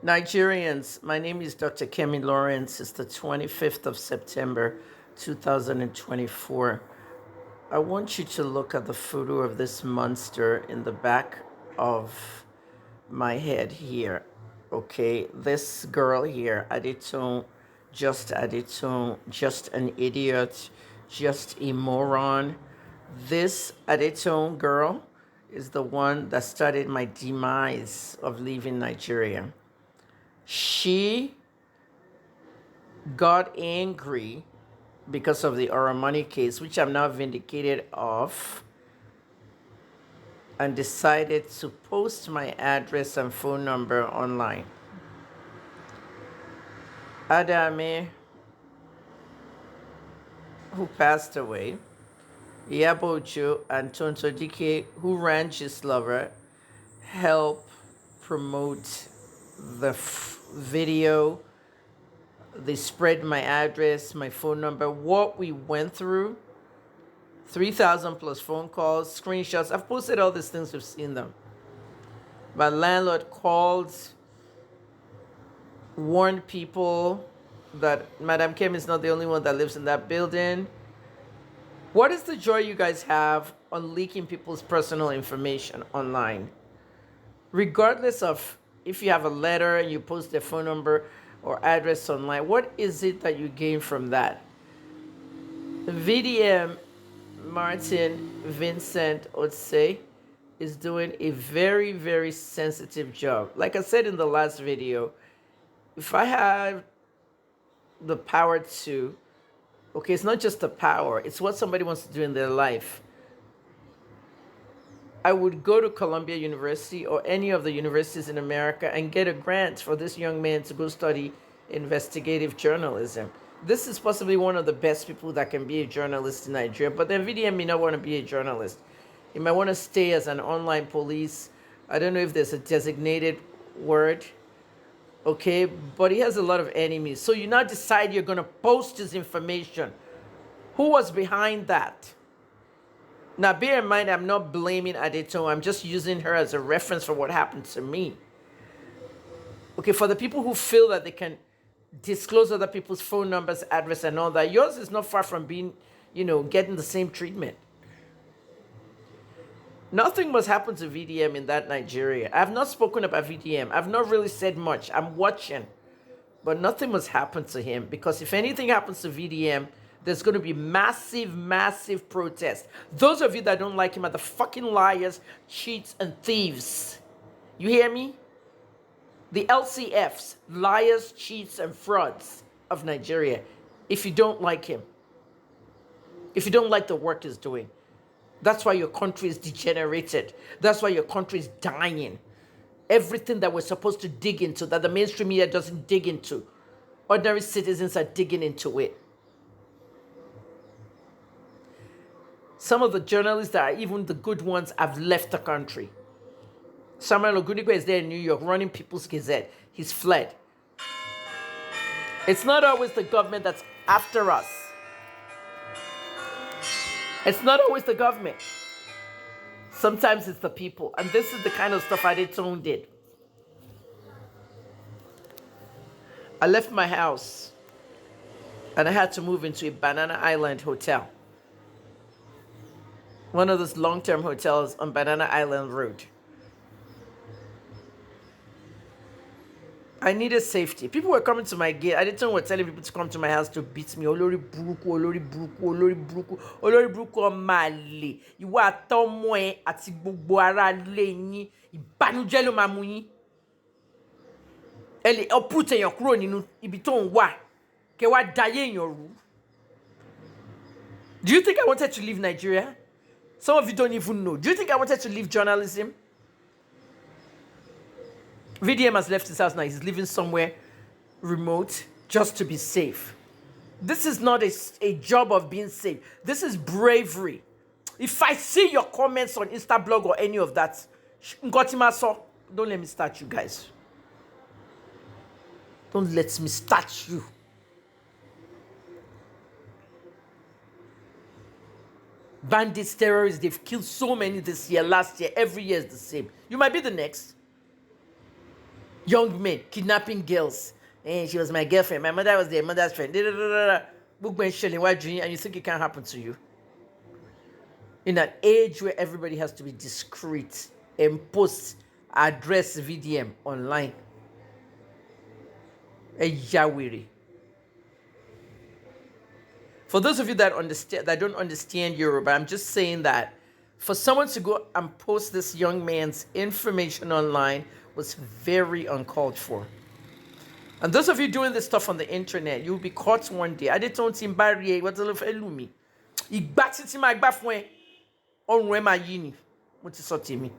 Nigerians, my name is Dr. Kemi Lawrence. It's the 25th of September, 2024. I want you to look at the photo of this monster in the back of my head here. Okay, this girl here, Adetone, just an idiot, just a moron. This Adetone girl is the one that started my demise of leaving Nigeria. She got angry because of the Oramani case, which I'm now vindicated of, and decided to post my address and phone number online. Adame, who passed away, Yabojo and Tonto Dike, who ran Gist Lover, help promote the video. They spread my address, my phone number, what we went through. 3,000 plus phone calls, screenshots. I've posted all these things, we've seen them. My landlord called, warned people that Madam Kim is not the only one that lives in that building. What is the joy you guys have on leaking people's personal information online? Regardless of if you have a letter and you post their phone number or address online, what is it that you gain from that? VDM Martin Vincent Otse is doing a very, very sensitive job. Like I said in the last video, if I had the power to, okay, it's not just the power, it's what somebody wants to do in their life. I would go to Columbia University or any of the universities in America and get a grant for this young man to go study investigative journalism. This is possibly one of the best people that can be a journalist in Nigeria, but then VDM may not want to be a journalist. He might want to stay as an online police. I don't know if there's a designated word, okay, but he has a lot of enemies. So you now decide you're going to post his information. Who was behind that? Now, bear in mind, I'm not blaming Adeto. I'm just using her as a reference for what happened to me. Okay, for the people who feel that they can disclose other people's phone numbers, address, and all that, yours is not far from being, getting the same treatment. Nothing must happen to VDM in that Nigeria. I've not spoken about VDM. I've not really said much. I'm watching. But nothing must happen to him, because if anything happens to VDM, there's going to be massive, massive protest. Those of you that don't like him are the fucking liars, cheats, and thieves. You hear me? The LCFs, liars, cheats, and frauds of Nigeria. If you don't like him, if you don't like the work he's doing, that's why your country is degenerated. That's why your country is dying. Everything that we're supposed to dig into, that the mainstream media doesn't dig into, ordinary citizens are digging into it. Some of the journalists that are even the good ones have left the country. Samuel Ogunigwe is there in New York running People's Gazette. He's fled. It's not always the government that's after us. It's not always the government. Sometimes it's the people. And this is the kind of stuff Adetone did. I left my house and I had to move into a Banana Island hotel. One of those long-term hotels on Banana Island Road. I needed safety. People were coming to my gate. Adetone were telling people to come to my house to beat me. Olori buruku, olori buruku, olori buruku, olori buruku ọmọàlè. Ìwọ àtọmọ ẹ àti gbogbo ará ilé yín. Ìbànújẹ́ ló máa mú yín. Ẹ lè uproot èèyàn kúrò nínú ibi tó ń wà. Kẹ́ wá dayé èèyàn rú. Do you think I wanted to leave Nigeria? Some of you don't even know. Do you think I wanted to leave journalism? VDM has left his house now. He's living somewhere remote just to be safe. This is not a job of being safe. This is bravery. If I see your comments on Instablog or any of that, don't let me start you guys. Don't let me start you. Bandits, terrorists, they've killed so many this year, last year, every year is the same. You might be the next. Young men kidnapping girls. And she was my girlfriend. My mother was their mother's friend. Da, da, da, da, da. And you think it can't happen to you? In an age where everybody has to be discreet and post address VDM online. Yawiri. For those of you that don't understand Yoruba, I'm just saying that for someone to go and post this young man's information online was very uncalled for. And those of you doing this stuff on the internet, you'll be caught one day. I did tell him barrier, what's a little elumi. He bats it in my bathway on where my yini. What is so me?